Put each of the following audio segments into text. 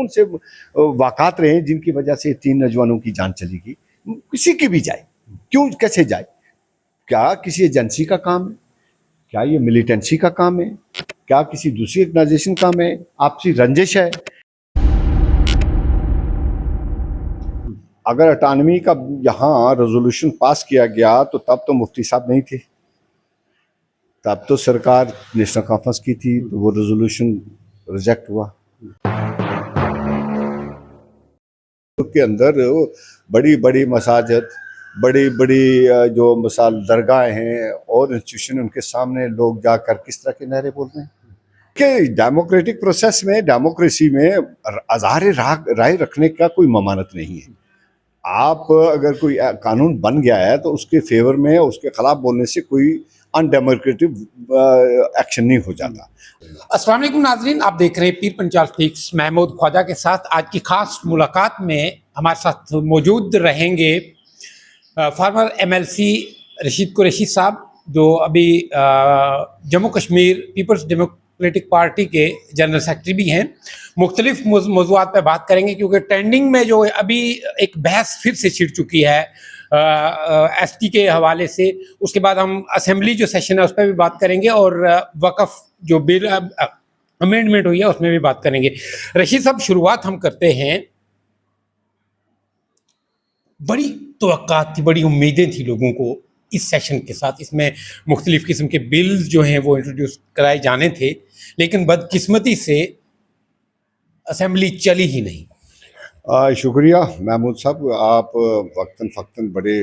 कौन से वाक़ात रहे हैं जिनकी वजह से 3 नौजवानों की जान चली गई? किसी की भी जाए, क्यों, कैसे जाए? क्या किसी एजेंसी का काम है? क्या ये मिलिटेंसी का काम है? क्या किसी दूसरी ऑर्गेनाइजेशन का काम है? आपसी रंजिश है? अगर ऑटोनॉमी का यहाँ रेजोल्यूशन पास किया गया तो तब तो मुफ्ती साहब नहीं थे, तब तो सरकार नेशनल कॉन्फ्रेंस की थी, तो वो रेजोल्यूशन रिजेक्ट हुआ। के अंदर बड़ी बड़ी मसाजिद, बड़ी बड़ी जो मिसाल दरगाहें हैं और इंस्टीट्यूशन, उनके सामने लोग जाकर किस तरह के नारे बोल रहे हैं कि डेमोक्रेटिक प्रोसेस में, डेमोक्रेसी में आज़ार राय रखने का कोई ममानत नहीं है। आप अगर कोई कानून बन गया है तो उसके फेवर में, उसके खिलाफ बोलने से कोई अनडेमोक्रेटिक एक्शन नहीं हो जाता। अस्सलाम वालेकुम नाज़रीन, आप देख रहे हैं पीर पंचाल फ्लिक्स। महमूद ख्वाजा के साथ आज की खास मुलाकात में हमारे साथ मौजूद रहेंगे फार्मर MLC रशीद कुरैशी साहब, जो अभी Jammu Kashmir People's Democratic Party के जनरल सेक्रेटरी भी हैं। मुख्तलिफ मौज़ूआत पर बात करेंगे क्योंकि ट्रेंडिंग में जो अभी एक बहस फिर से छिड़ चुकी है ST के हवाले से। उसके बाद हम असेंबली जो सेशन है उस पर भी बात करेंगे और वक़्फ़ जो बिल अमेंडमेंट हुई है उसमें भी बात करेंगे। रशीद साहब, शुरुआत हम करते हैं। बड़ी तवक्कात थी, बड़ी उम्मीदें थी लोगों को इस सेशन के साथ। इसमें मुख्तलिफ किस्म के बिल्स जो हैं वो इंट्रोड्यूस कराए जाने थे, लेकिन बदकिस्मती से असेंबली चली ही नहीं। शुक्रिया महमूद साहब, आप वक्तन फ़क्तन बड़े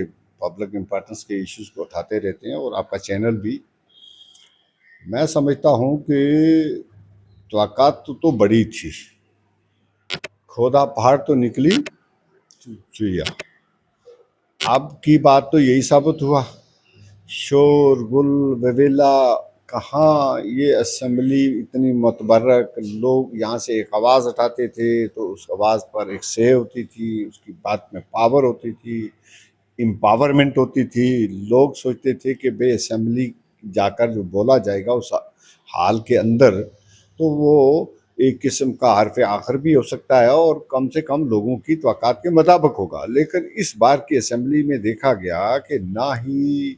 पब्लिक इम्पोर्टेंस के इश्यूज़ को उठाते रहते हैं और आपका चैनल भी। मैं समझता हूँ कि तवक्कात तो बड़ी थी, खोदा पहाड़ तो निकली चुइया। अब की बात तो यही साबित हुआ, शोरगुल वेवेला कहाँ, ये असेंबली इतनी मतबरक, लोग यहाँ से एक आवाज़ उठाते थे तो उस आवाज़ पर एक से होती थी, उसकी बात में पावर होती थी, एम्पावरमेंट होती थी। लोग सोचते थे कि बे असेंबली जाकर जो बोला जाएगा उस हाल के अंदर, तो वो एक किस्म का हरफ आखिर भी हो सकता है और कम से कम लोगों की तवक्कात के मुताबिक होगा। लेकिन इस बार की असेंबली में देखा गया कि ना ही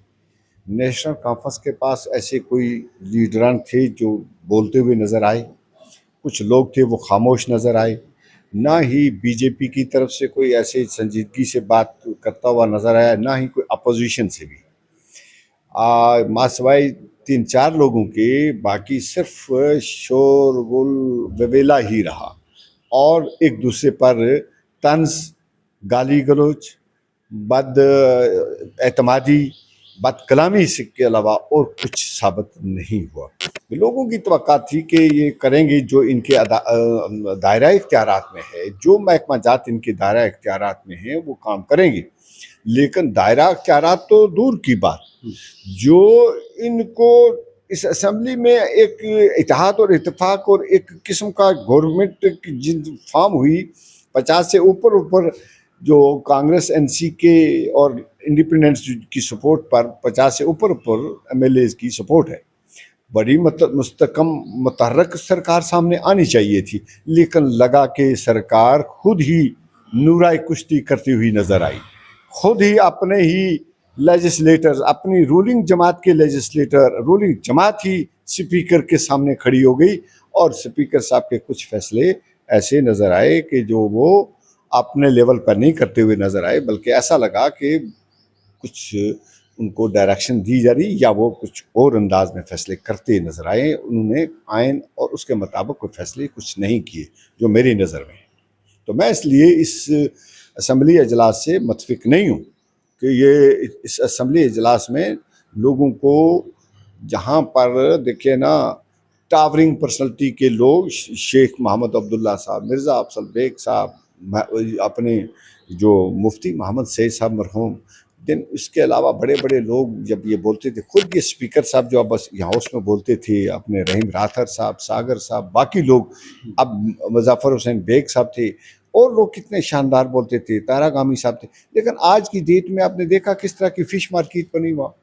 नेशनल कॉन्फ्रेंस के पास ऐसे कोई लीडरान थे जो बोलते हुए नज़र आए, कुछ लोग थे वो खामोश नज़र आए, ना ही बीजेपी की तरफ से कोई ऐसे संजीदगी से बात करता हुआ नज़र आया, ना ही कोई अपोजिशन से भी। मासवाई 3-4 लोगों के, बाकी सिर्फ शोरगुल वेवेला ही रहा और एक दूसरे पर तंज, गाली गलोच, बद एतमादी, बात कलामी के अलावा और कुछ साबित नहीं हुआ। लोगों की तवक्कात थी कि ये करेंगे जो इनके दायरा इख्तियारात में है, जो महकमा जात इनके दायरा इख्तियारात में है वो काम करेंगे। लेकिन दायरा इख्तियारात तो दूर की बात, जो इनको इस असेंबली में एक इत्तेहाद और इत्तेफाक और एक किस्म का गवर्नमेंट जिन फॉर्म हुई, 50 से ऊपर जो कांग्रेस NC के और इंडिपेंडेंस की सपोर्ट पर 50 से ऊपर MLAs की सपोर्ट है। बड़ी मुस्तकम मुतहर्रक सरकार सामने आनी चाहिए थी, लेकिन लगा कि सरकार खुद ही नूराई कुश्ती करती हुई नजर आई। खुद ही अपने ही लेजिस्लेटर्स, अपनी रूलिंग जमात के लेजिस्लेटर, रूलिंग जमात ही स्पीकर के सामने खड़ी हो गई और स्पीकर साहब के कुछ फैसले ऐसे नज़र आए कि जो वो अपने लेवल पर नहीं करते हुए नज़र आए, बल्कि ऐसा लगा कि कुछ उनको डायरेक्शन दी जा रही या वो कुछ और अंदाज में फैसले करते नज़र आए। उन्होंने आइन और उसके मुताबिक कोई फैसले कुछ नहीं किए जो मेरी नज़र में है। तो मैं इसलिए इस असेंबली इजलास से मुतफिक नहीं हूँ कि ये इस असेंबली इजलास में लोगों को, जहाँ पर देखिए ना, टावरिंग पर्सनैलिटी के लोग, शेख मोहम्मद अब्दुल्ला साहब, मिर्ज़ा अफसल बेग साहब, अपने जो मुफ्ती मोहम्मद सैयद साहब मरहूम, दिन इसके अलावा बड़े बड़े लोग जब ये बोलते थे, खुद ये स्पीकर साहब जो अब बस यहाँ उसमें बोलते थे, अपने रहीम राथर साहब, सागर साहब, बाकी लोग, अब मुज़फ़्फ़र हुसैन बेग साहब थे और लोग कितने शानदार बोलते थे, तारा गामी साहब थे। लेकिन आज की डेट में आपने देखा किस तरह की फ़िश मार्केट बनी हुआ,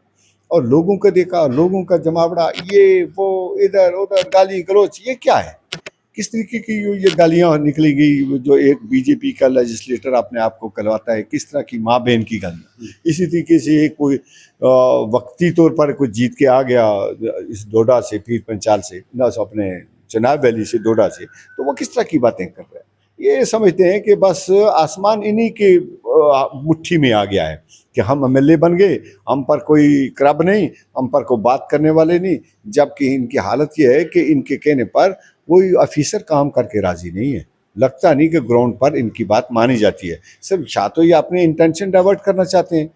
और लोगों का देखा, लोगों का जमावड़ा, ये वो, इधर उधर गाली गलोच, ये क्या है? किस तरीके की ये गालियां निकलेगी, जो एक बीजेपी का लेजिस्लेटर अपने आप को कहलाता है, किस तरह की माँ बहन की गालियां। इसी तरीके से कोई वक्ती तौर पर कोई जीत के आ गया इस डोडा से, पीर पंचाल से, ना अपने चनाब वैली से, डोडा से, तो वो किस तरह की बातें कर रहे हैं। ये समझते हैं कि बस आसमान इन्हीं के मुट्ठी में आ गया है कि हम एमएलए बन गए, हम पर कोई क्रब नहीं, हम पर कोई बात करने वाले नहीं। जबकि इनकी हालत ये है कि इनके कहने पर कोई ऑफिसर काम करके राजी नहीं है। लगता नहीं कि ग्राउंड पर इनकी बात मानी जाती है। सिर्फ या तो ये अपने इंटेंशन डाइवर्ट करना चाहते हैं,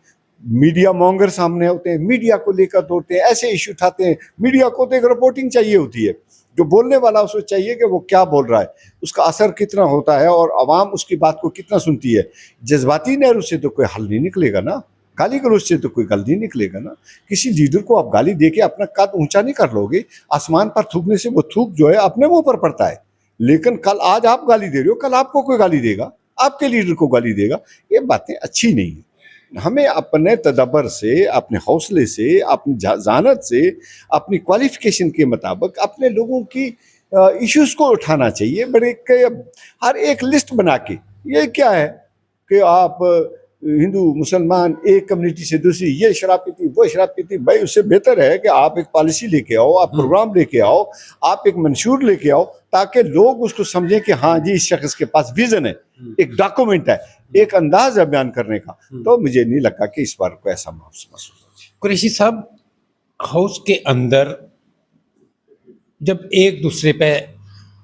मीडिया मॉन्गर सामने होते हैं, मीडिया को लेकर दौड़ते हैं, ऐसे इशू उठाते हैं। मीडिया को तो एक रिपोर्टिंग चाहिए होती है, जो बोलने वाला उसको चाहिए कि वो क्या बोल रहा है, उसका असर कितना होता है और आवाम उसकी बात को कितना सुनती है। जज्बाती नहरों से तो कोई हल नहीं निकलेगा ना, गाली गलौज से तो कोई गल नहीं निकलेगा ना। किसी लीडर को आप गाली दे के अपना कद ऊंचा नहीं कर लोगे। आसमान पर थूकने से वो थूक जो है अपने मुंह पर पड़ता है, लेकिन कल आज आप गाली दे रहे हो, कल आपको कोई गाली देगा, आपके लीडर को गाली देगा। ये बातें अच्छी नहीं है। हमें अपने तदब्बर से, अपने हौसले से, अपनी जानत से, अपनी क्वालिफिकेशन के मुताबिक अपने लोगों की इश्यूज को उठाना चाहिए। बड़े हर एक लिस्ट बना के, ये क्या है कि आप हिंदू मुसलमान एक कम्युनिटी से दूसरी, ये शराब पीती, वो शराब पीती। भाई उससे बेहतर है कि आप एक पॉलिसी लेके आओ, आप प्रोग्राम लेके आओ, आप एक मंशूर लेके आओ, ताकि लोग उसको समझें कि हाँ जी इस शख्स के पास विजन है, एक डॉक्यूमेंट है, एक अंदाज है बयान करने का। तो मुझे नहीं लगा कि इस बार को ऐसा महसूस हो। कुरैशी साहब, हाउस के अंदर जब एक दूसरे पे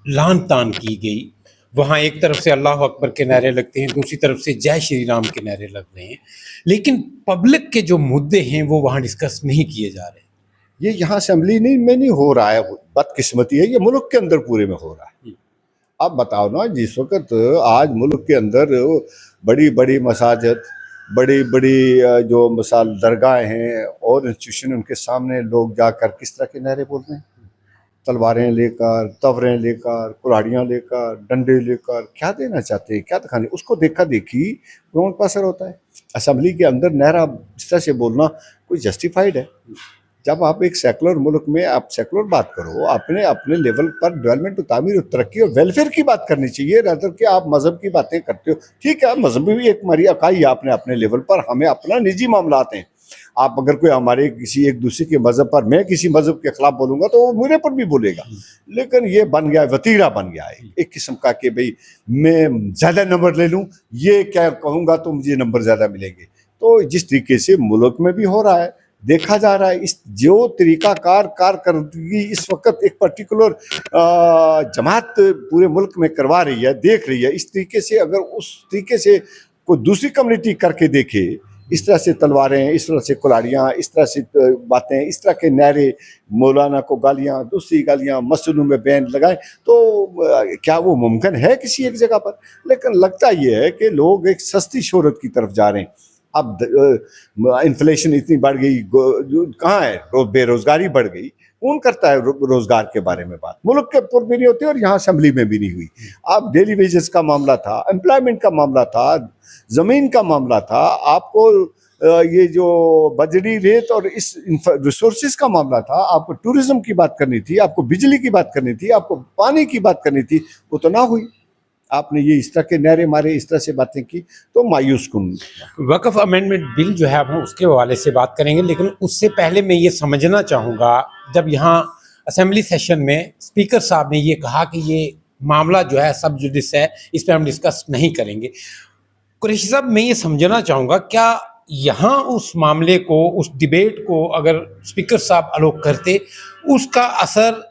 लान तान की गई, वहाँ एक तरफ से अल्लाह अकबर के नारे लगते हैं, दूसरी तरफ से जय श्री राम के नारे लग रहे हैं, लेकिन पब्लिक के जो मुद्दे हैं वो वहाँ डिस्कस नहीं किए जा रहे। ये यहाँ असेंबली में नहीं हो रहा है, बदकिस्मती है, ये मुल्क के अंदर पूरे में हो रहा है। अब बताओ ना, जिस वक्त आज मुल्क के अंदर बड़ी बड़ी मसाजिद, बड़ी बड़ी जो मिसाल दरगाहें हैं और इंस्टीट्यूशन, उनके सामने लोग जाकर किस तरह के नारे बोल रहे हैं, तलवारें लेकर, तवरें लेकर, कुल्हाड़ियाँ लेकर, डंडे लेकर, क्या देना चाहते हैं, क्या दिखाने, उसको देखा देखी ग्राउंड पर असर होता है। असेंबली के अंदर नहरा इस तरह से बोलना कोई जस्टिफाइड है? जब आप एक सेकुलर मुल्क में आप सेकुलर बात करो, अपने अपने लेवल पर डेवलपमेंट, तामीर और तरक्की और वेलफेयर की बात करनी चाहिए, रादर कि आप मजहब की बातें करते हो। ठीक है, मजहब भी एक हमारी अकाई है आपने अपने लेवल पर, हमें अपना निजी मामला आते हैं। आप अगर कोई हमारे किसी एक दूसरे के मजहब पर, मैं किसी मजहब के खिलाफ बोलूंगा तो वो मेरे पर भी बोलेगा। लेकिन ये बन गया, वतीरा बन गया है एक किस्म का कि भाई मैं ज्यादा नंबर ले लूं, ये क्या कहूंगा तो मुझे नंबर ज्यादा मिलेंगे। तो जिस तरीके से मुल्क में भी हो रहा है, देखा जा रहा है, इस जो तरीकाकार कारकर्दगी इस वक्त एक पर्टिकुलर जमात पूरे मुल्क में करवा रही है, देख रही है, इस तरीके से अगर उस तरीके से कोई दूसरी कम्युनिटी करके देखे, इस तरह से तलवारें, इस तरह से कुल्हाड़ियाँ, इस तरह से बातें, इस तरह के नारे, मौलाना को गालियाँ, दूसरी गालियाँ, मस्जिदों में बैन लगाएं, तो क्या वो मुमकिन है किसी एक जगह पर? लेकिन लगता ये है कि लोग एक सस्ती शोहरत की तरफ जा रहे हैं। अब इन्फ्लेशन इतनी बढ़ गई, कहाँ है, बेरोजगारी बढ़ गई, कौन करता है रोजगार के बारे में बात? मुल्क के ऊपर भी नहीं होती और यहाँ असेंबली में भी नहीं हुई। अब डेली वेजेस का मामला था, एम्प्लॉयमेंट का मामला था, जमीन का मामला था, आपको ये जो बजरी रेत और इस रिसोर्सेज का मामला था, आपको टूरिज्म की बात करनी थी, आपको बिजली की बात करनी थी, आपको पानी की बात करनी थी, वो तो ना हुई। आपने ये इस तरह के नारे मारे, इस तरह से बातें की, तो मायूस कुन। वक्फ अमेंडमेंट बिल जो है हम उसके हवाले से बात करेंगे, लेकिन उससे पहले मैं ये समझना चाहूँगा, जब यहाँ असेंबली सेशन में स्पीकर साहब ने ये कहा कि ये मामला जो है सब जुडिस है, इस पर हम डिस्कस नहीं करेंगे। कुरैशी साहब, मैं ये समझना चाहूँगा, क्या यहाँ उस मामले को, उस डिबेट को अगर स्पीकर साहब अलोक करते, उसका असर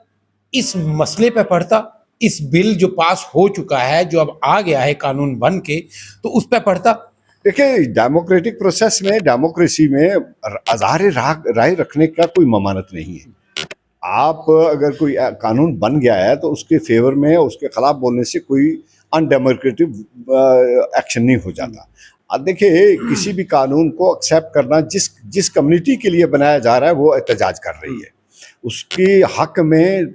इस मसले पर पड़ता? इस बिल जो पास हो चुका है, जो अब आ गया है कानून बन के, तो उस पर पड़ता? देखिए, डेमोक्रेटिक प्रोसेस में, डेमोक्रेसी में आज़ार राय रखने का कोई ममानत नहीं है। आप अगर कोई कानून बन गया है तो उसके फेवर में, उसके खिलाफ बोलने से कोई अनडेमोक्रेटिक एक्शन नहीं हो जाता। अब देखिए, किसी भी कानून को एक्सेप्ट करना, जिस कम्युनिटी के लिए बनाया जा रहा है वो एहतजाज कर रही है, उसके हक में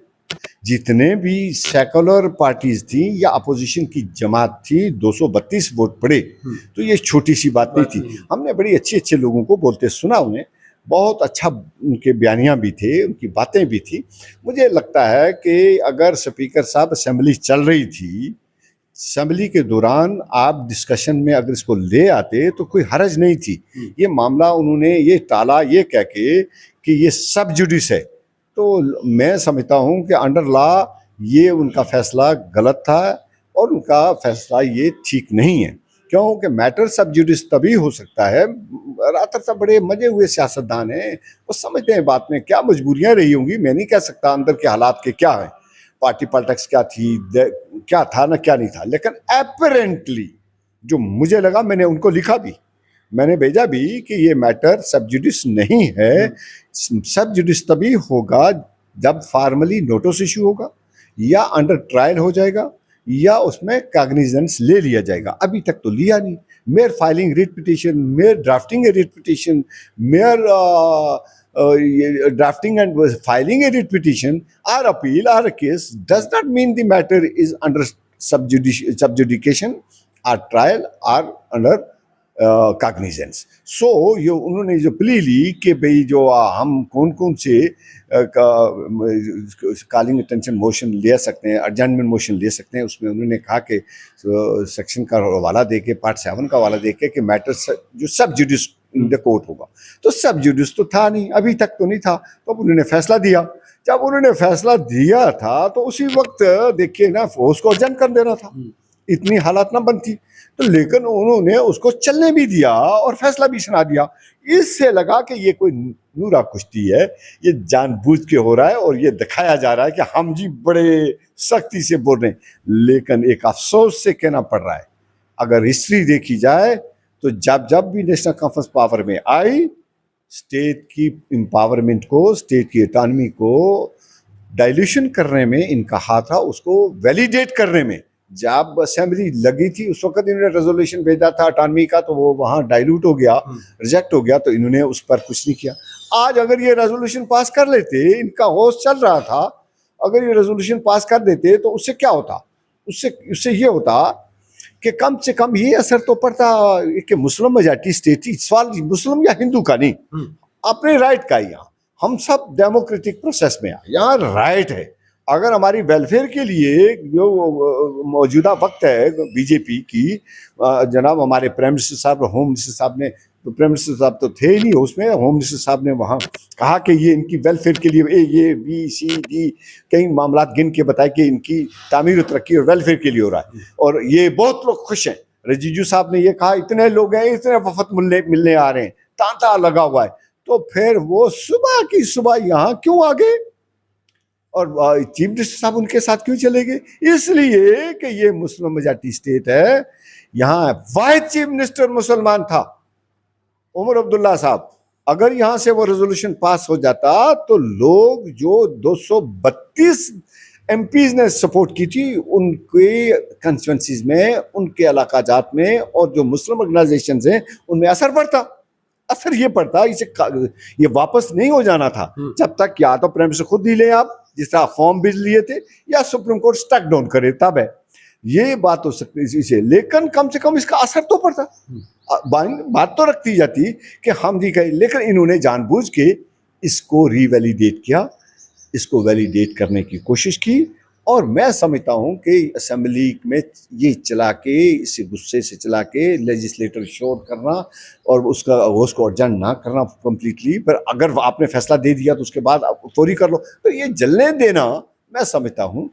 जितने भी सेकुलर पार्टीज थी या अपोजिशन की जमात थी, 232 वोट पड़े, तो ये छोटी सी बात नहीं थी। हमने बड़ी अच्छे लोगों को बोलते सुना उन्हें, बहुत अच्छा उनके बयानियाँ भी थे, उनकी बातें भी थी। मुझे लगता है कि अगर स्पीकर साहब असेंबली चल रही थी, असेंबली के दौरान आप डिस्कशन में अगर इसको ले आते तो कोई हर्ज नहीं थी। ये मामला उन्होंने ये टाला ये कह के कि ये सब जुडिस है। तो मैं समझता हूँ कि अंडर लॉ ये उनका फैसला गलत था और उनका फैसला ये ठीक नहीं है। क्योंकि मैटर सब जुडिस तभी हो सकता है, रातर साहब बड़े मजे हुए सियासतदान हैं, वो समझते हैं बात में क्या मजबूरियां रही होंगी। मैं नहीं कह सकता अंदर के हालात के क्या है, पार्टी पॉलिटिक्स क्या थी, क्या था ना क्या नहीं था, लेकिन एपरेंटली जो मुझे लगा, मैंने उनको लिखा भी, मैंने भेजा भी कि ये मैटर सब जुडिस नहीं है। सब जुडिस तभी होगा जब फार्मली नोटिस इशू होगा या अंडर ट्रायल हो जाएगा या उसमें कॉग्निजेंस ले लिया जाएगा। अभी तक तो लिया नहीं। Mayor filing writ petition, mayor drafting A writ petition, mayor drafting and filing a writ petition or appeal or a case does not mean the matter is under subjudication or trial or under cognizance. So ये उन्होंने जो plea ली कि भाई जो हम कौन कौन से कॉलिंग अटेंशन मोशन ले सकते हैं, एडजर्नमेंट मोशन ले सकते हैं, उसमें उन्होंने कहा कि सेक्शन का हवाला दे के, पार्ट 7 का हवाला दे के कि मैटर जो सब जुडिस इन द कोर्ट होगा। तो सब जुडिस तो था नहीं, अभी तक तो नहीं था। तो उन्होंने फैसला दिया। जब उन्होंने फैसला दिया था तो उसी वक्त देखिए ना, फोर्स को अर्जन कर देना था, इतनी हालत ना बनती। तो लेकिन उन्होंने उसको चलने भी दिया और फैसला भी सुना दिया। इससे लगा कि ये कोई नूरा कुश्ती है, ये जानबूझ के हो रहा है और ये दिखाया जा रहा है कि हम जी बड़े सख्ती से बोल रहे हैं। लेकिन एक अफसोस से कहना पड़ रहा है, अगर हिस्ट्री देखी जाए तो जब जब भी नेशनल कॉन्फ्रेंस पावर में आई, स्टेट की एम्पावरमेंट को, स्टेट की ऑटोनॉमी को डाइल्यूशन करने में इनका हाथ था, उसको वैलिडेट करने में। जब असेंबली लगी थी उस वक्त इन्होंने रेजोल्यूशन भेजा था ऑटोनॉमी का, तो वो वहाँ डाइल्यूट हो गया, रिजेक्ट हो गया, तो इन्होंने उस पर कुछ नहीं किया। आज अगर ये रेजोल्यूशन पास कर लेते, इनका होश चल रहा था, अगर ये रेजोल्यूशन पास कर देते तो उससे क्या होता, उससे ये होता कि कम से कम ये असर तो पड़ता कि मुस्लिम मेजॉरिटी स्टेट थी, सवाल मुस्लिम या हिंदू का नहीं, अपने राइट का। यहाँ हम सब डेमोक्रेटिक प्रोसेस में आए, यहाँ राइट है। अगर हमारी वेलफेयर के लिए जो मौजूदा वक्त है बीजेपी की, जनाब हमारे प्राइम मिनिस्टर साहब, होम मिनिस्टर साहब ने, तो प्राइम मिनिस्टर साहब तो थे ही नहीं उसमें, होम मिनिस्टर साहब ने वहाँ कहा कि ये इनकी वेलफेयर के लिए ये बी सी डी कई मामला गिन के बताए कि इनकी तामीर और तरक्की और वेलफेयर के लिए हो रहा है, और ये बहुत लोग खुश हैं। रिजिजू साहब ने ये कहा इतने लोग हैं, इतने वफद मिलने आ रहे हैं, तांता लगा हुआ है। तो फिर वो सुबह की सुबह यहाँ क्यों आ गए और चीफ मिनिस्टर साहब उनके साथ क्यों चले गए? इसलिए कि ये मुस्लिम मेजॉरिटी स्टेट है। यहाँ वाहिद चीफ मिनिस्टर मुसलमान था, उमर अब्दुल्ला साहब। अगर यहाँ से वो रेजोल्यूशन पास हो जाता तो लोग जो 232 एमपीज ने सपोर्ट की थी उनके कंस्टिट्यूएंसीज में, उनके इलाका जात में, और जो मुस्लिम ऑर्गेनाइजेशन हैं उनमें असर पड़ता। असर ये पड़ता, इसे ये वापस नहीं हो जाना था जब तक या तो प्राइम मिनिस्टर खुद ही ले आप, जिस तरह फॉर्म बिल लिए थे, या सुप्रीम कोर्ट स्टक डाउन करे, तब है ये बात हो सकती इसे। लेकिन कम से कम इसका असर तो पड़ता, बात तो रखती जाती कि हम जी कहे। लेकिन इन्होंने जानबूझ के इसको रीवैलिडेट किया, इसको वैलिडेट करने की कोशिश की, और मैं समझता हूँ कि असेंबली में ये चला के, इसे गुस्से से चला के लेजिस्लेटर शोर करना और उसको अर्जन ना करना कम्प्लीटली, पर अगर आपने फैसला दे दिया तो उसके बाद आप फौरी कर लो, तो ये जलने देना, मैं समझता हूँ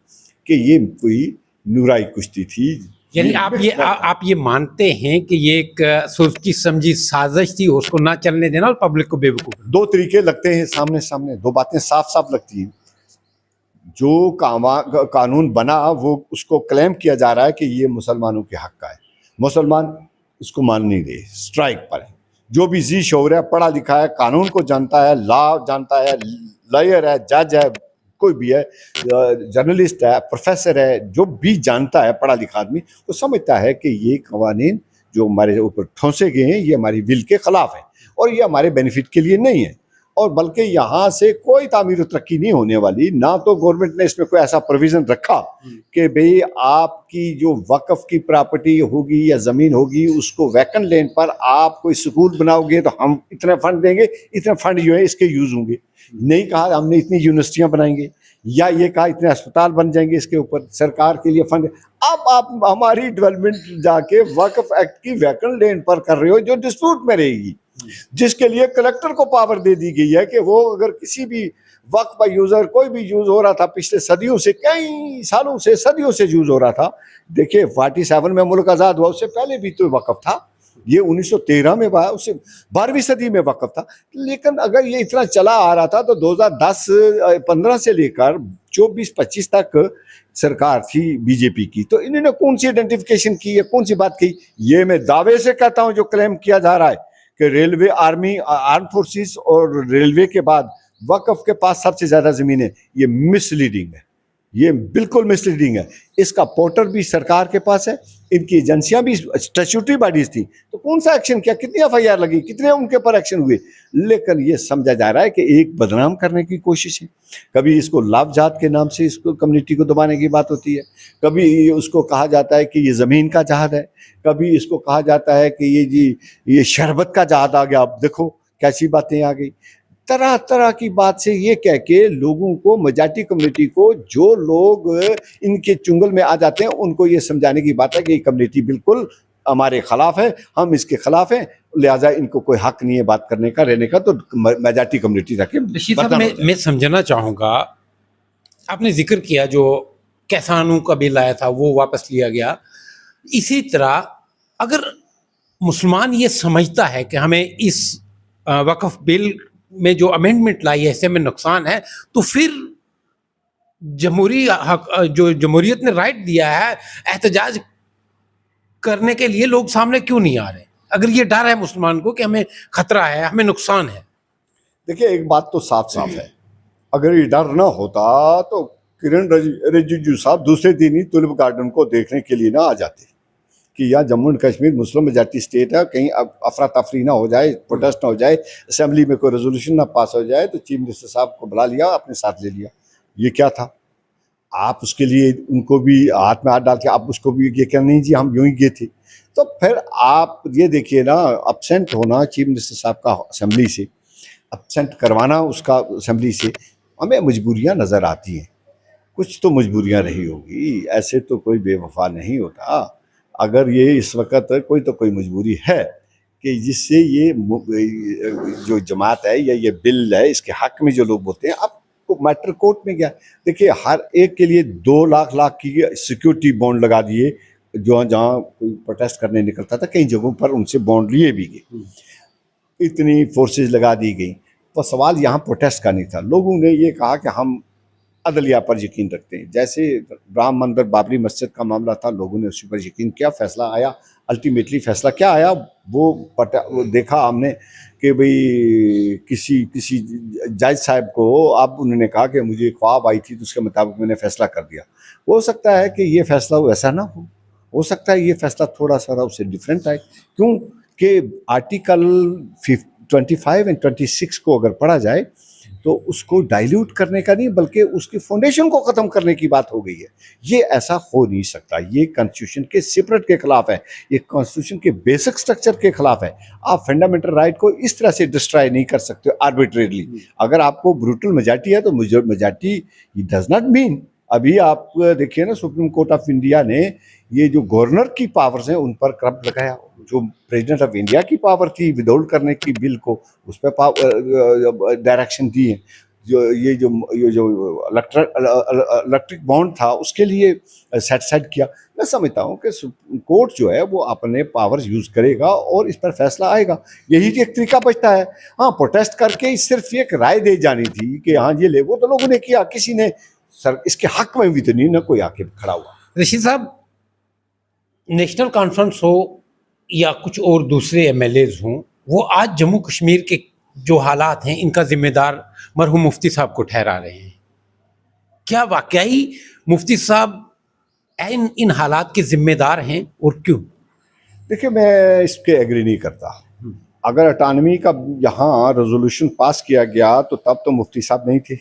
कि ये कोई नूराई कुश्ती थी। यानी आप ये मानते हैं कि ये एक सोची समझी साजिश थी, उसको ना चलने देना और पब्लिक को बेवकूफ। दो तरीके लगते हैं सामने सामने, दो बातें साफ साफ लगती हैं। जो कानून बना वो उसको क्लेम किया जा रहा है कि ये मुसलमानों के हक का है, मुसलमान इसको मान नहीं रहे, स्ट्राइक पर है। जो भी जी शोर है, पढ़ा लिखा है, कानून को जानता है, लॉ जानता है, लॉयर है, जज है, कोई भी है, जर्नलिस्ट है, प्रोफेसर है, जो भी जानता है पढ़ा लिखा आदमी, वो समझता है कि ये कवानीन जो हमारे ऊपर ठोंसे गए हैं ये हमारी विल के खिलाफ है और ये हमारे बेनिफिट के लिए नहीं है। और बल्कि यहाँ से कोई तामीर तरक्की नहीं होने वाली। ना तो गवर्नमेंट ने इसमें कोई ऐसा प्रोविजन रखा कि भाई आपकी जो वक्फ की प्रॉपर्टी होगी या ज़मीन होगी उसको वैकन लैंड पर आप कोई स्कूल बनाओगे तो हम इतने फंड देंगे, इतने फंड जो है इसके यूज़ होंगे। नहीं कहा हमने इतनी यूनिवर्सिटियाँ बनाएंगे, या ये कहा इतने अस्पताल बन जाएंगे इसके ऊपर सरकार के लिए फंड। अब आप हमारी डेवलपमेंट जाके वक्फ एक्ट की वैकन लैंड पर कर रहे हो जो डिस्प्यूट में रहेगी, जिसके लिए कलेक्टर को पावर दे दी गई है कि वो अगर किसी भी वक्फ पर यूजर कोई भी यूज हो रहा था, पिछले सदियों से, कई सालों से, सदियों से यूज हो रहा था। देखिए 47 में मुल्क आज़ाद हुआ, उससे पहले भी तो वक्फ था। ये 1913 में हुआ, उससे 12वीं सदी में वक्फ था। लेकिन अगर ये इतना चला आ रहा था तो 2010-15 से लेकर 24-25 तक सरकार थी बीजेपी की, तो इन्होंने कौन सी आइडेंटिफिकेशन की है, कौन सी बात की? ये मैं दावे से कहता हूं जो क्लेम किया जा रहा है कि रेलवे, आर्मी, आर्म फोर्सेस और रेलवे के बाद वक्फ के पास सबसे ज्यादा जमीन है, ये मिसलीडिंग है, ये बिल्कुल मिसलीडिंग है। इसका पोर्टर भी सरकार के पास है, इनकी एजेंसियां भी स्टैट्यूटरी बॉडीज थी, तो कौन सा एक्शन किया, कितनी एफआईआर लगी, कितने उनके ऊपर एक्शन हुए? लेकिन ये समझा जा रहा है कि एक बदनाम करने की कोशिश है। कभी इसको लाभ जात के नाम से इसको कम्युनिटी को दबाने की बात होती है, कभी उसको कहा जाता है कि ये ज़मीन का जहाद है, कभी इसको कहा जाता है कि ये शरबत का जहाद आ गया। अब देखो कैसी बातें आ गई, तरह तरह की बात से ये कह के लोगों को, मेजॉरिटी कम्युनिटी को, जो लोग इनके चुंगल में आ जाते हैं उनको ये समझाने की बात है कि ये कम्युनिटी बिल्कुल हमारे खिलाफ है, हम इसके खिलाफ हैं, लिहाजा इनको कोई हक नहीं है बात करने का, रहने का, तो मेजॉरिटी कम्युनिटी तक। ऋषि साहब, मैं समझना चाहूँगा, आपने जिक्र किया जो किसानों का बिल आया था वो वापस लिया गया, इसी तरह अगर मुसलमान ये समझता है कि हमें इस वक्फ बिल में जो अमेंडमेंट लाई है इससे हमें नुकसान है, तो फिर जमहूरी हक, जो जमहूरियत ने राइट दिया है एहतजाज करने के लिए, लोग सामने क्यों नहीं आ रहे? अगर ये डर है मुसलमान को कि हमें खतरा है, हमें नुकसान है। देखिए एक बात तो साफ साफ है, अगर ये डर ना होता तो किरण रिजिजू साहब दूसरे दिन ही टुलिप गार्डन को देखने के लिए ना आ जाते कि यहाँ Jammu and Kashmir Muslim majority state है, कहीं अफरा तफरी ना हो जाए, प्रोटेस्ट ना हो जाए, असेंबली में कोई रेजोल्यूशन ना पास हो जाए, तो चीफ मिनिस्टर साहब को बुला लिया, अपने साथ ले लिया। ये क्या था? आप उसके लिए उनको भी हाथ में हाथ डाल के आप उसको भी ये क्या, नहीं जी हम यूं ही गए थे। तो फिर आप ये देखिए ना, अपसेंट होना चीफ मिनिस्टर साहब का असेंबली से, अपसेंट करवाना उसका असेंबली से, हमें मजबूरियाँ नज़र आती हैं। कुछ तो मजबूरियाँ रही होगी, ऐसे तो कोई बेवफा नहीं होता। अगर ये इस वक्त कोई तो कोई मजबूरी है कि जिससे ये जो जमात है या ये बिल है इसके हक में जो लोग बोलते हैं, अब मैटर कोर्ट में गया। देखिए हर एक के लिए 2 लाख की सिक्योरिटी बॉन्ड लगा दिए, जो जहाँ कोई प्रोटेस्ट करने निकलता था कई जगहों पर उनसे बॉन्ड लिए भी गए, इतनी फोर्सेस लगा दी गई। तो सवाल यहाँ प्रोटेस्ट का नहीं था, लोगों ने ये कहा कि हम अदलिया पर यकीन रखते हैं। जैसे राम मंदिर, बाबरी मस्जिद का मामला था, लोगों ने उसी पर यकीन किया, फैसला आया। अल्टीमेटली फैसला क्या आया वो देखा हमने कि भाई किसी जज साहब को अब उन्होंने कहा कि मुझे ख्वाब आई थी तो उसके मुताबिक मैंने फैसला कर दिया। हो सकता है कि ये फैसला वैसा ना हो सकता है ये फैसला थोड़ा सा उससे डिफरेंट आए, क्योंकि आर्टिकल 25 एंड 26 को अगर पढ़ा जाए तो उसको डाइल्यूट करने का नहीं बल्कि उसकी फाउंडेशन को ख़त्म करने की बात हो गई है। ये ऐसा हो नहीं सकता, ये कॉन्स्टिट्यूशन के सेपरेट के खिलाफ है, ये कॉन्स्टिट्यूशन के बेसिक स्ट्रक्चर के खिलाफ है। आप फंडामेंटल राइट को इस तरह से डिस्ट्रॉय नहीं कर सकते आर्बिट्रेरली। अगर आपको ब्रूटल मेजॉरिटी है तो मेजॉरिटी डज नॉट मीन, अभी आप देखिए ना सुप्रीम कोर्ट ऑफ इंडिया ने ये जो गवर्नर की पावर्स हैं उन पर करप्ट लगाया, जो प्रेसिडेंट ऑफ इंडिया की पावर थी विदहोल्ड करने की बिल को, उस पर डायरेक्शन दी है। ये जो इलेक्ट्रिक बॉन्ड था उसके लिए सेट साइड किया। मैं समझता हूँ कि कोर्ट जो है वो अपने पावर्स यूज़ करेगा और इस पर फैसला आएगा, यही एक तरीका बचता है। हाँ, प्रोटेस्ट करके सिर्फ एक राय दे जानी थी कि हाँ ये ले, वो तो लोगों ने किया, किसी ने सर इसके हक में भी तो नहीं ना कोई आके खड़ा हुआ। ऋषि साहब, नेशनल कॉन्फ्रेंस हो या कुछ और दूसरे एमएलएज हों, वो आज जम्मू कश्मीर के जो हालात हैं इनका जिम्मेदार मरहूम मुफ्ती साहब को ठहरा रहे हैं। क्या वाकई मुफ्ती साहब इन हालात के जिम्मेदार हैं और क्यों? देखिए मैं इस पे एग्री नहीं करता। अगर अटानमी का यहाँ रेजोल्यूशन पास किया गया तो तब तो मुफ्ती साहब नहीं थे,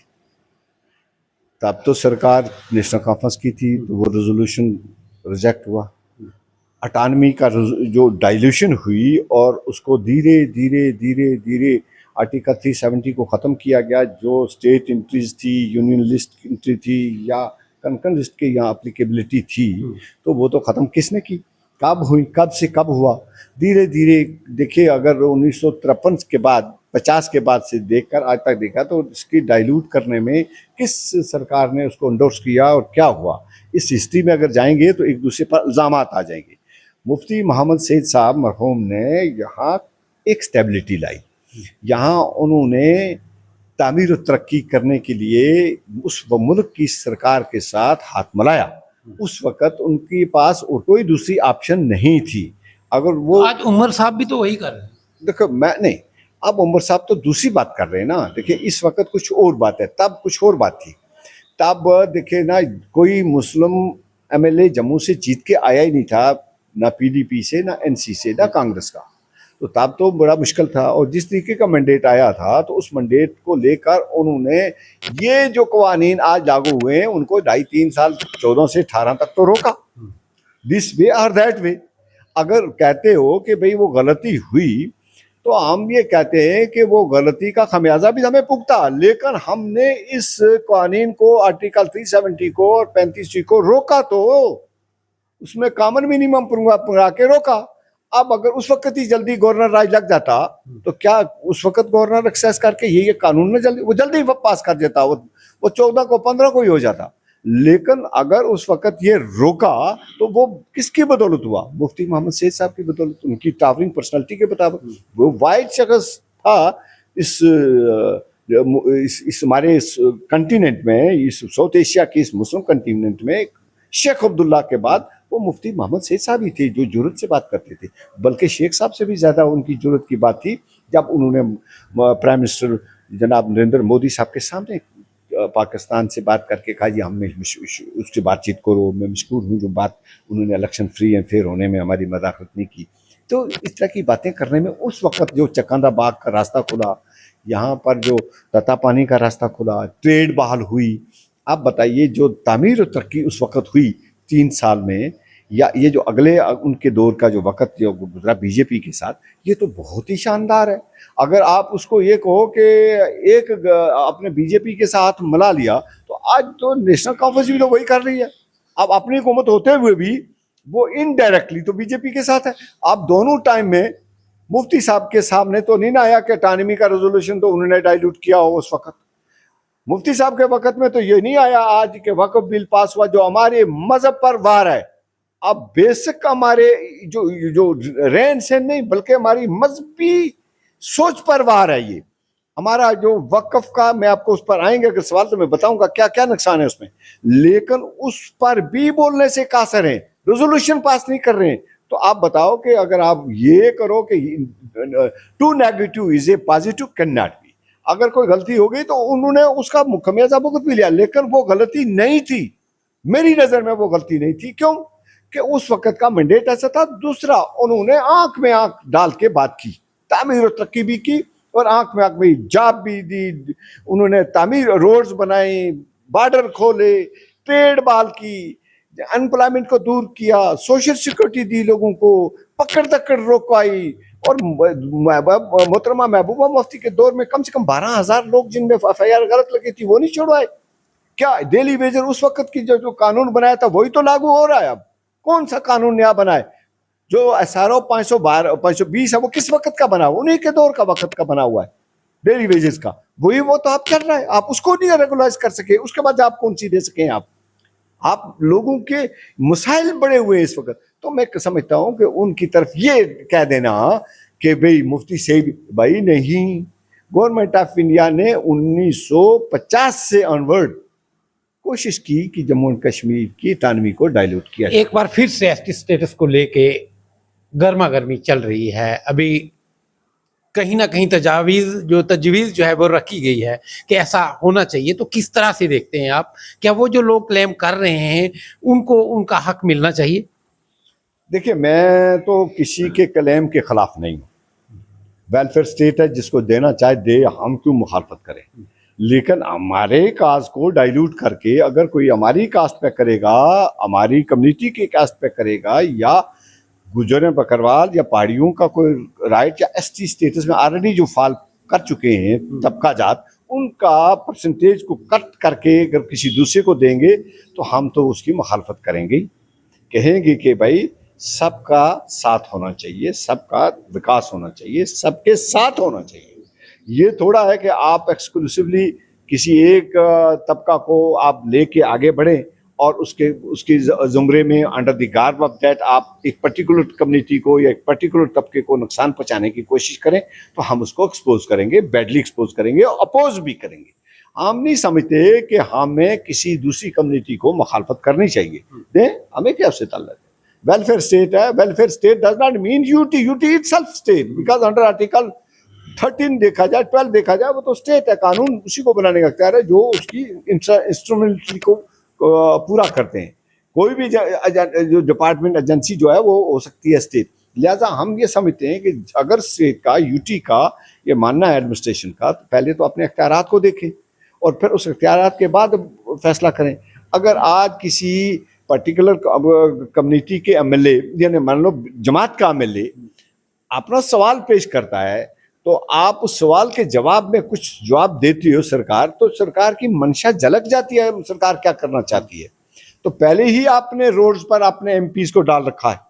तब तो सरकार नेशनल कॉन्फ्रेंस की थी, तो वो रेजोल्यूशन रिजेक्ट हुआ। अटानमी का जो डाइल्यूशन हुई और उसको धीरे धीरे धीरे धीरे आर्टिकल 370 को ख़त्म किया गया, जो स्टेट एंट्रीज थी, यूनियन लिस्ट एंट्री थी या कंकर्न लिस्ट की यहाँ अप्लीकेबिलिटी थी, तो वो तो ख़त्म किसने की, कब हुई, कब से कब हुआ, धीरे धीरे। देखिए अगर 1953 के बाद 50 के बाद से देखकर आज तक देखा तो इसकी डाइल्यूट करने में किस सरकार ने उसको इंडोर्स किया और क्या हुआ, इस हिस्ट्री में अगर जाएंगे तो एक दूसरे पर इल्ज़ामात आ जाएंगे। मुफ्ती मोहम्मद सैयद साहब मरहूम ने यहाँ एक स्टेबिलिटी लाई, यहाँ उन्होंने तामीर और तरक्की करने के लिए उस मुल्क की सरकार के साथ हाथ मिलाया। उस वक़्त उनके पास और कोई दूसरी ऑप्शन नहीं थी। अगर वो आज उमर साहब भी तो वही कर रहे हैं। देखो मैं नहीं, अब उमर साहब तो दूसरी बात कर रहे हैं ना। देखिए इस वक्त कुछ और बात है, तब कुछ और बात थी। तब देखिए ना, कोई मुस्लिम एमएलए जम्मू से जीत के आया ही नहीं था, ना पीडीपी से, ना एनसी से, ना कांग्रेस का। तो तब तो बड़ा मुश्किल था। और जिस तरीके का मैंडेट आया था तो उस मैंडेट को लेकर उन्होंने ये जो कवानीन आज लागू हुए हैं उनको 2.5-3 साल 14 से 18 तक तो रोका, दिस वे और दैट वे। अगर कहते हो कि भाई वो गलती हुई तो हम ये कहते हैं कि वो गलती का खमियाजा भी हमें भुगता, लेकिन हमने इस कानून को, आर्टिकल 370 को और 35 को रोका, तो उसमें कॉमन मिनिमम पुरा के रोका। अब अगर उस वक्त ही जल्दी गवर्नर राज लग जाता तो क्या उस वक्त गवर्नर एक्सेस करके ये कानून में जल्दी पास कर देता, वो 14 को 15 को ही हो जाता। लेकिन अगर उस वक्त ये रोका तो वो किसकी बदौलत हुआ? मुफ्ती मोहम्मद सैयद साहब की बदौलत, उनकी टावरिंग पर्सनालिटी के मुताबिक। वो वाइड शख्स था इस हमारे कंटिनेंट में, इस साउथ एशिया के इस मुस्लिम कंटिनेंट में शेख अब्दुल्ला के बाद वो मुफ्ती मोहम्मद सैयद साहब ही थे जो जुर्रत से बात करते थे। बल्कि शेख साहब से भी ज़्यादा उनकी जुर्रत की बात थी जब उन्होंने प्राइम मिनिस्टर जनाब नरेंद्र मोदी साहब के सामने पाकिस्तान से बात करके कहा जी हमें उससे बातचीत करो, मैं मशहूर हूँ जो बात उन्होंने इलेक्शन फ्री एंड फेयर होने में हमारी मदाखलत नहीं की। तो इस तरह की बातें करने में उस वक्त जो चकंदा बाग का रास्ता खुला, यहाँ पर जो तता पानी का रास्ता खुला, ट्रेड बहाल हुई। आप बताइए जो तामीर और तरक्की उस वक्त हुई 3 साल में, या ये जो अगले उनके दौर का जो वक्त जो गुजरा बीजेपी के साथ, ये तो बहुत ही शानदार है। अगर आप उसको ये कहो कि एक अपने बीजेपी के साथ मिला लिया तो आज तो नेशनल कॉन्फ्रेंस भी तो वही कर रही है। अब अपनी हुकूमत होते हुए भी वो इनडायरेक्टली तो बीजेपी के साथ है। आप दोनों टाइम में मुफ्ती साहब के सामने तो नहीं ना आया कि अटानमी का रेजोल्यूशन तो उन्होंने डाइल्यूट किया हो उस वक्त। मुफ्ती साहब के वक्त में तो ये नहीं आया आज के वक्फ बिल पास हुआ जो हमारे मजहब पर वार है। अब बेसिक हमारे जो रहन सहन नहीं बल्कि हमारी मजहबी सोच पर वार है। ये हमारा जो वक्फ का, मैं आपको उस पर आएंगे अगर सवाल तो मैं बताऊंगा क्या क्या नुकसान है उसमें, लेकिन उस पर भी बोलने से कासर है, रेजोल्यूशन पास नहीं कर रहे हैं। तो आप बताओ कि अगर आप ये करो कि two negative is a positive can not be. अगर कोई गलती हो गई तो उन्होंने उसका खमियाजा भुगत भी लिया, लेकिन वो गलती नहीं थी, मेरी नजर में वो गलती नहीं थी। क्यों कि उस वक्त का मैंडेट ऐसा था। दूसरा, उन्होंने आंख में आंख डाल के बात की, तामीर और तरक्की भी की और आंख में आंख में जॉब भी दी। उन्होंने तामीर रोड्स बनाए, बॉर्डर खोले, ट्रेड बहाल की, अनएम्प्लॉयमेंट को दूर किया, सोशल सिक्योरिटी दी लोगों को, पकड़ दकड़ रोकवाई। और मोहतरमा महबूबा मुफ्ती के दौर में कम से कम 12,000 लोग जिनमें एफआईआर गलत लगी थी वो नहीं छोड़वाए। क्या डेली वेजर उस वक्त की जो कानून बनाया था वही तो लागू हो रहा है। अब कौन सा कानून नया बनाए? जो एसआरओ 520 है वो किस वक्त का बना हुआ? उन्हीं के दौर का वक्त का बना हुआ है डेली वेजेस का, वही वो तो आप कर रहे हैं। आप उसको नहीं रेगुलाइज कर सके, उसके बाद आप कौन सी दे सके? आप लोगों के मसाइल बड़े हुए इस वक्त। तो मैं समझता हूं कि उनकी तरफ ये कह देना कि भाई मुफ्ती से भाई नहीं, गवर्नमेंट ऑफ इंडिया ने 1950 से ऑनवर्ड कोशिश की कि जम्मू एंड कश्मीर की इकॉनमी को डाइल्यूट किया। एक बार फिर से एसटी स्टेटस को लेके गर्मा गर्मी चल रही है। अभी कहीं ना कहीं तजवीज़ जो है वो रखी गई है कि ऐसा होना चाहिए। तो किस तरह से देखते हैं आप, क्या वो जो लोग क्लेम कर रहे हैं उनको उनका हक मिलना चाहिए? देखिए मैं तो किसी के क्लेम के खिलाफ नहीं हूँ, वेलफेयर स्टेट है, जिसको देना चाहे दे, हम क्यों मुखालफत करें। लेकिन हमारे कास्ट को डाइल्यूट करके अगर कोई हमारी कास्ट पे करेगा, हमारी कम्युनिटी के कास्ट पे करेगा, या गुजर बकरवाल या पहाड़ियों का कोई राइट या एसटी स्टेटस में ऑलरेडी जो फाल कर चुके हैं तबका जात, उनका परसेंटेज को कट करके अगर किसी दूसरे को देंगे तो हम तो उसकी मुखालफत करेंगे, कहेंगे कि भाई सबका साथ होना चाहिए, सबका विकास होना चाहिए, सबके साथ होना चाहिए। ये थोड़ा है कि आप एक्सक्लूसिवली किसी एक तबका को आप लेके आगे बढ़ें और उसके जुमरे में under the garb of that आप एक पर्टिकुलर कम्युनिटी को या एक पर्टिकुलर तबके को नुकसान पहुंचाने की कोशिश करें, तो हम उसको एक्सपोज करेंगे, बैडली एक्सपोज करेंगे और अपोज भी करेंगे। हम नहीं समझते कि हमें किसी दूसरी कम्युनिटी को मुखालफत करनी चाहिए। हमें क्या उससे ताल्लुक है? वेलफेयर स्टेट है, welfare state does not mean UT, UT itself state, because under article 13 देखा जाए, 12 देखा जाए, वो तो स्टेट है, कानून उसी को बनाने का अख्तियार है जो उसकी इंस्ट्रूमेंटली को पूरा करते हैं। कोई भी जो डिपार्टमेंट एजेंसी जो है वो हो सकती है स्टेट। लिहाजा हम ये समझते हैं कि अगर स्टेट का, यूटी का ये मानना है एडमिनिस्ट्रेशन का, तो पहले तो अपने अख्तियारात को देखें और फिर उस अख्तियारात के बाद फैसला करें। अगर आज किसी पर्टिकुलर कम्युनिटी के एमएलए, यानी मान लो जमात का एमएलए अपना सवाल पेश करता है, तो आप उस सवाल के जवाब में कुछ जवाब देती हो सरकार, तो सरकार की मंशा झलक जाती है सरकार क्या करना चाहती है। तो पहले ही आपने रोड्स पर अपने एमपीज को डाल रखा है,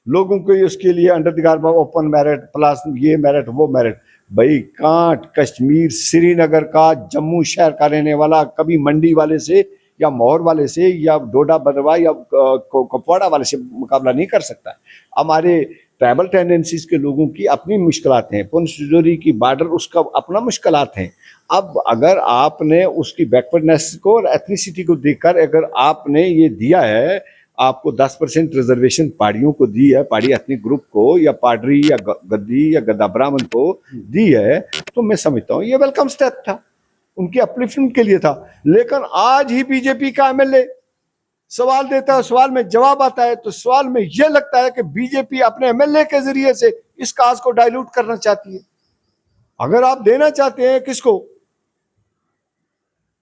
लोगों को उसके लिए under the garb of open merit plus ये मेरिट वो मेरिट। भाई कांट कश्मीर श्रीनगर का, जम्मू शहर का रहने वाला कभी मंडी वाले से या मौर वाले से या डोडा बदरवा या कुपवाड़ा वाले से मुकाबला नहीं कर सकता। हमारे ट्राइबल टेंडेंसीज के लोगों की अपनी मुश्किलात हैं, पुंछ राजौरी की बॉर्डर उसका अपना मुश्किलात हैं। अब अगर आपने उसकी बैकवर्डनेस को और एथनिसिटी को देखकर अगर आपने ये दिया है, आपको 10% रिजर्वेशन पहाड़ियों को दी है, पहाड़ी एथनिक ग्रुप को या पाडरी या गद्दी या गद्दा ब्राह्मण को दी है, तो मैं समझता हूँ ये वेलकम स्टेप था, उनकी अपलिफ्टमेंट के लिए था। लेकिन आज ही बीजेपी का एमएलए सवाल देता है, सवाल में जवाब आता है, तो सवाल में यह लगता है कि बीजेपी अपने एमएलए के जरिए से इस काज को डाइल्यूट करना चाहती है। अगर आप देना चाहते हैं किसको,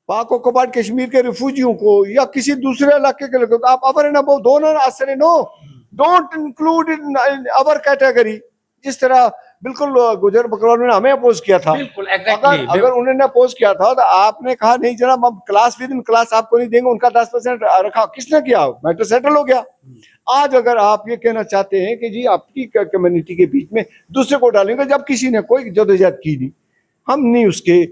पाक ऑक्युपाइड कश्मीर के रिफ्यूजियों को या किसी दूसरे इलाके के लोगों को, आप अवर ना वो दोनों आसरे no don't include in our category. जिस तरह बिल्कुल गुजर बकरवाल ने हमें अपोज किया था, अगर उन्होंने अपोज किया था तो आपने कहा नहीं जनाब हम क्लास विद इन क्लास आपको नहीं देंगे, उनका 10% रखा, किसने किया? मैटर सेटल हो गया। आज अगर आप ये कहना चाहते हैं कि जी आपकी कम्युनिटी के बीच में दूसरे को डालेंगे, जब किसी ने कोई जदोजहद की नहीं, हम नहीं उसके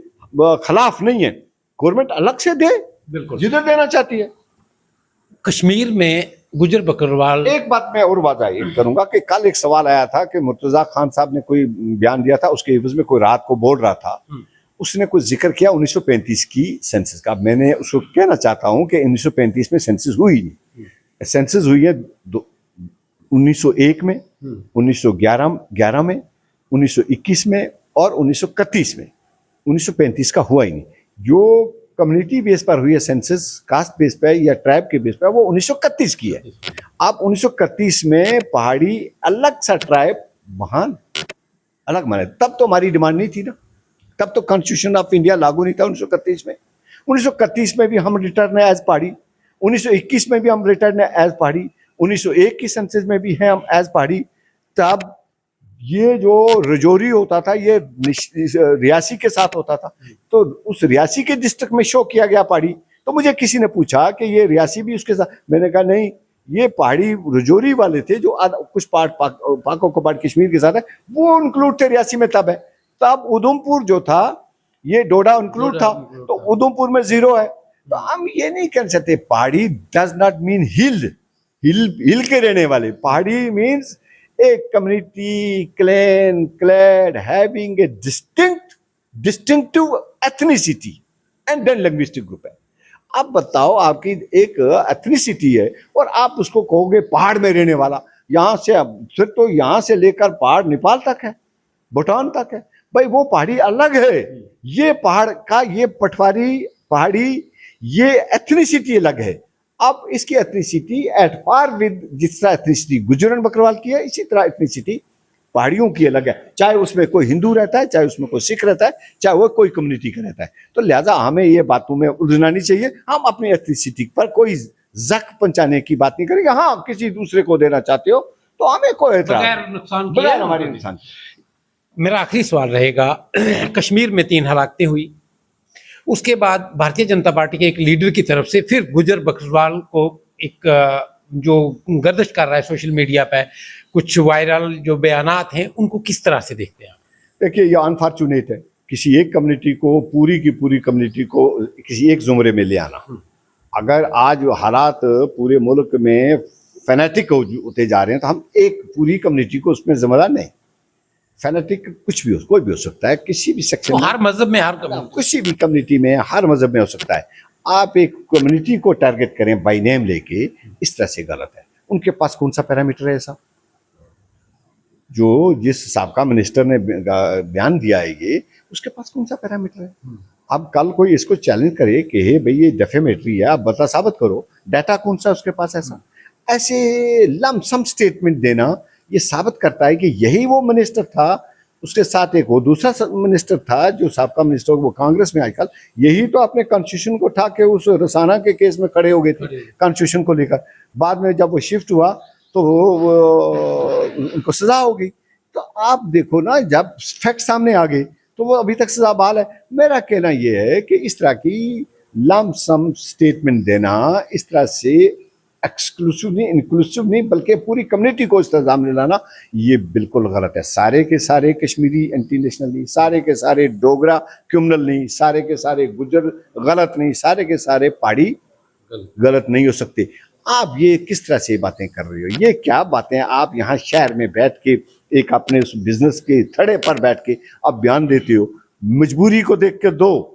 खिलाफ नहीं है, गवर्नमेंट अलग से दे जिधर देना चाहती है। कश्मीर में गुजर बकरवाल, एक बात मैं और वाज़ह करूंगा कि कल एक सवाल आया था कि मुर्तजा खान साहब ने कोई बयान दिया था, उसके एवज में कोई रात को बोल रहा था, उसने कुछ जिक्र किया 1935 की सेंसस का। मैंने उसको कहना चाहता हूं कि 1935 में सेंसस हुई नहीं, सेंसस हुई है 1901 में, 1911 में, 1921 में और 1931 में। 1935 का हुआ ही नहीं। जो कम्युनिटी बेस पर हुई है सेंसस, कास्ट बेस पे या ट्राइब के बेस पे, वो 1931 की है। अब 1931 में पहाड़ी अलग सा ट्राइब महान अलग माने, तब तो हमारी डिमांड नहीं थी ना, तब तो कॉन्स्टिट्यूशन ऑफ इंडिया लागू नहीं था 1931 में। 1931 में भी हम रिटर्न है एज पहाड़ी, 1921 में भी हम रिटर्न है एज पहाड़ी, 1901 की सेंसस में भी हैं हम एज पहाड़ी। तब ये जो रजौरी होता था ये रियासी के साथ होता था, तो उस रियासी के डिस्ट्रिक्ट में शो किया गया पहाड़ी। तो मुझे किसी ने पूछा कि ये रियासी भी उसके साथ, मैंने कहा नहीं, ये पहाड़ी रजौरी वाले थे जो कुछ पार्ट पाक ऑक्युपाइड कश्मीर के साथ है, वो इंक्लूड थे रियासी में। तब है, तब उधमपुर जो था ये डोडा इंक्लूड था, तो उधमपुर में 0 है। तो हम ये नहीं कह सकते पहाड़ी डज नॉट मीन हिल के रहने वाले। पहाड़ी means a community, clan, clad, having a distinctive ethnicity and then linguistic group है। अब बताओ आपकी एक एथनिसिटी है और आप उसको कहोगे पहाड़ में रहने वाला, यहाँ से फिर तो यहाँ से लेकर पहाड़ नेपाल तक है, भूटान तक है। भाई वो पहाड़ी अलग है, ये पहाड़ का ये पटवारी पहाड़ी ये एथनिसिटी अलग है। अब इसकी एथनिसिटी एट पार विद जिस तरह एथनिसिटी गुजरन बकरवाल की है, इसी तरह एथनिसिटी पहाड़ियों की अलग है, चाहे उसमें कोई हिंदू रहता है, चाहे उसमें कोई सिख रहता है, चाहे वो कोई कम्युनिटी का रहता है। तो लिहाजा हमें ये बातों में उलझना नहीं चाहिए। हम अपनी एथनिसिटी पर कोई जख्म पहुंचाने की बात नहीं करेंगे। हाँ, किसी दूसरे को देना चाहते हो तो हमें कोई एतराज बगैर नहीं। नुकसान बगैर किए हमारे नुकसान। मेरा आखिरी सवाल रहेगा कश्मीर में 3 हलाकतें हुई, उसके बाद भारतीय जनता पार्टी के एक लीडर की तरफ से फिर गुजर बकरवाल को एक जो गर्दिश कर रहा है सोशल मीडिया पे, कुछ वायरल जो बयानात हैं, उनको किस तरह से देखते हैं? देखिए, ये अनफॉर्चुनेट है किसी एक कम्युनिटी को, पूरी की पूरी कम्युनिटी को किसी एक जुमरे में ले आना। अगर आज हालात पूरे मुल्क में फैनेटिक होते जा रहे हैं तो हम एक पूरी कम्युनिटी को उसमें जिम्मेदार नहीं। फैनेटिक कुछ भी हो, कोई भी हो सकता है, किसी भी सेक्शन तो में, हर मजहब में किसी भी कम्युनिटी में, हर मजहब में हो सकता है। आप एक कम्युनिटी को टारगेट करें बाय नेम लेके, इस तरह से गलत है। उनके पास कौन सा पैरामीटर है ऐसा? जो जिस साबका मिनिस्टर ने बयान दिया है, ये उसके पास कौन सा पैरामीटर है? अब कल कोई इसको चैलेंज करे कि हे भाई ये डेफेमेटरी है, आप बता साबित करो, डाटा कौन सा उसके पास ऐसा? ऐसे लमसम स्टेटमेंट देना ये साबित करता है कि यही वो मिनिस्टर था, उसके साथ एक वो दूसरा मिनिस्टर था जो साबका मिनिस्टर, वो कांग्रेस में आजकल, यही तो अपने कॉन्स्टिट्यूशन को उठा के उस रसाना के केस में खड़े हो गए थे कॉन्स्टिट्यूशन को लेकर। बाद में जब वो शिफ्ट हुआ तो वो उनको सजा हो गई। तो आप देखो ना, जब फैक्ट सामने आ गए तो वो अभी तक सजा बहाल है। मेरा कहना ये है कि इस तरह की लमसम स्टेटमेंट देना, इस तरह से एक्सक्लूसिव नहीं, इंक्लूसिव नहीं, बल्कि पूरी कम्युनिटी को इस तरह सामने लाना, ये बिल्कुल गलत है। सारे के सारे कश्मीरी एंटी नेशनल नहीं, सारे के सारे डोगरा क्रिमिनल नहीं, सारे के सारे गुजर गलत नहीं, सारे के सारे पहाड़ी गलत नहीं हो सकते। आप ये किस तरह से बातें कर रहे हो? ये क्या बातें? आप यहाँ शहर में बैठ के एक अपने उस बिजनेस के थड़े पर बैठ के आप बयान देते हो। मजबूरी को देख कर दो।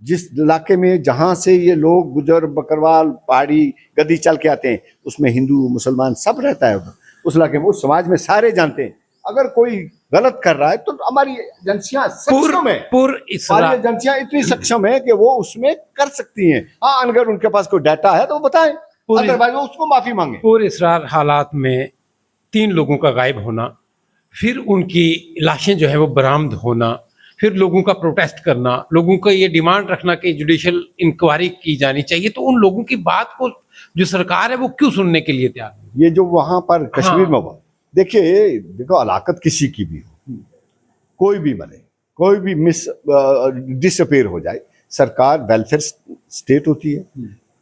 जिस इलाके में जहाँ से ये लोग गुजर बकरवाल पहाड़ी गद्दी चल के आते हैं, उसमें हिंदू मुसलमान सब रहता है। उस इलाके में, उस समाज में सारे जानते हैं। अगर कोई गलत कर रहा है तो हमारी एजेंसियां सक्षम है, हमारी एजेंसियां इतनी सक्षम है कि वो उसमें कर सकती हैं। हाँ, अगर उनके पास कोई डाटा है तो वो बताएं, अदरवाइज वो उसको माफी मांगे। पूरे इसरार हालात में 3 लोगों का गायब होना, फिर उनकी लाशें जो है वो बरामद होना, फिर लोगों का प्रोटेस्ट करना, लोगों का ये डिमांड रखना कि जुडिशियल इंक्वायरी की जानी चाहिए, तो उन लोगों की बात को जो सरकार है वो क्यों सुनने के लिए तैयार नहीं? ये जो वहां पर कश्मीर में हुआ, देखो अलाकत किसी की भी हो, कोई भी मरे, कोई भी डिसअपेयर हो जाए, सरकार वेलफेयर स्टेट होती है,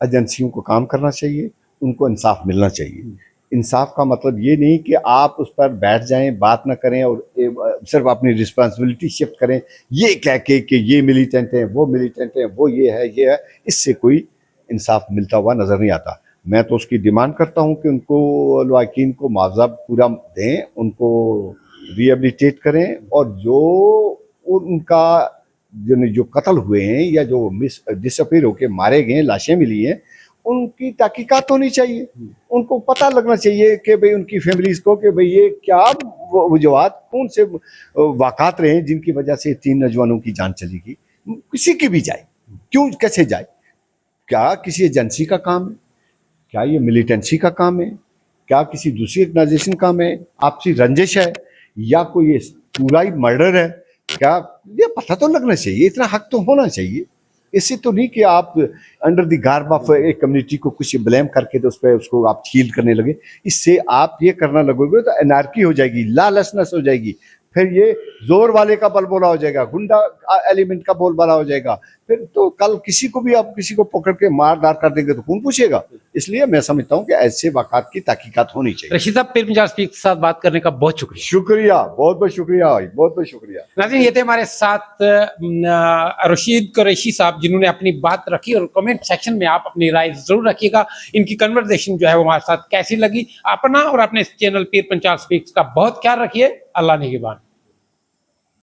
एजेंसियों को काम करना चाहिए, उनको इंसाफ मिलना चाहिए। इंसाफ का मतलब ये नहीं कि आप उस पर बैठ जाएं, बात ना करें और सिर्फ अपनी रिस्पॉन्सिबिलिटी शिफ्ट करें, ये कह के कि ये मिलिटेंट है, वो मिलिटेंट है, वो ये है। इससे कोई इंसाफ मिलता हुआ नज़र नहीं आता। मैं तो उसकी डिमांड करता हूं कि उनको, लवाकिन को मुआवजा पूरा दें, उनको रिहेबिलिटेट करें, और जो उनका जो कत्ल हुए हैं या जो डिसअपीयर होकर मारे गए, लाशें मिली हैं, उनकी तहकीकात होनी चाहिए। उनको पता लगना चाहिए कि भाई उनकी फैमिलीज को कि भाई ये क्या वजूहात, कौन से वाक़ात रहे हैं जिनकी वजह से 3 नौजवानों की जान चली गई। किसी की भी जाए, क्यों, कैसे जाए? क्या किसी एजेंसी का काम है? क्या ये मिलिटेंसी का काम है? क्या किसी दूसरी ऑर्गेनाइजेशन का काम है? आपसी रंजिश है या कोई ये पूरा ही मर्डर है? क्या ये पता तो लगना चाहिए, इतना हक तो होना चाहिए। इससे तो नहीं कि आप अंडर द गार्ब ऑफ एक कम्युनिटी को कुछ ब्लेम करके तो उस पर उसको आप शील्ड करने लगे। इससे आप ये करना लगोगे तो एनार्की हो जाएगी, लॉलेसनेस हो जाएगी, फिर ये जोर वाले का बलबोला हो जाएगा, गुंडा एलिमेंट का बोलबाला हो जाएगा। फिर तो कल किसी को भी आप किसी को पकड़ के मार डार कर देंगे तो कौन पूछेगा? इसलिए मैं समझता हूँ कि ऐसे वाक़ात की तहकीकात होनी चाहिए। रशीद साहब, पीर पंजाल स्पीक के साथ बात करने का बहुत शुक्रिया। शुक्रिया, बहुत बहुत शुक्रिया, बहुत बहुत शुक्रिया। नाज़रीन, ये थे हमारे साथ रशीद कुरैशी साहब, जिन्होंने अपनी बात रखी, और कमेंट सेक्शन में आप अपनी राय जरूर रखिएगा। इनकी कन्वर्सेशन जो है वो हमारे साथ कैसी लगी। अपना और अपने चैनल पीर पंजाल स्पीक्स का बहुत ख्याल रखिए। अल्लाह निगहबान।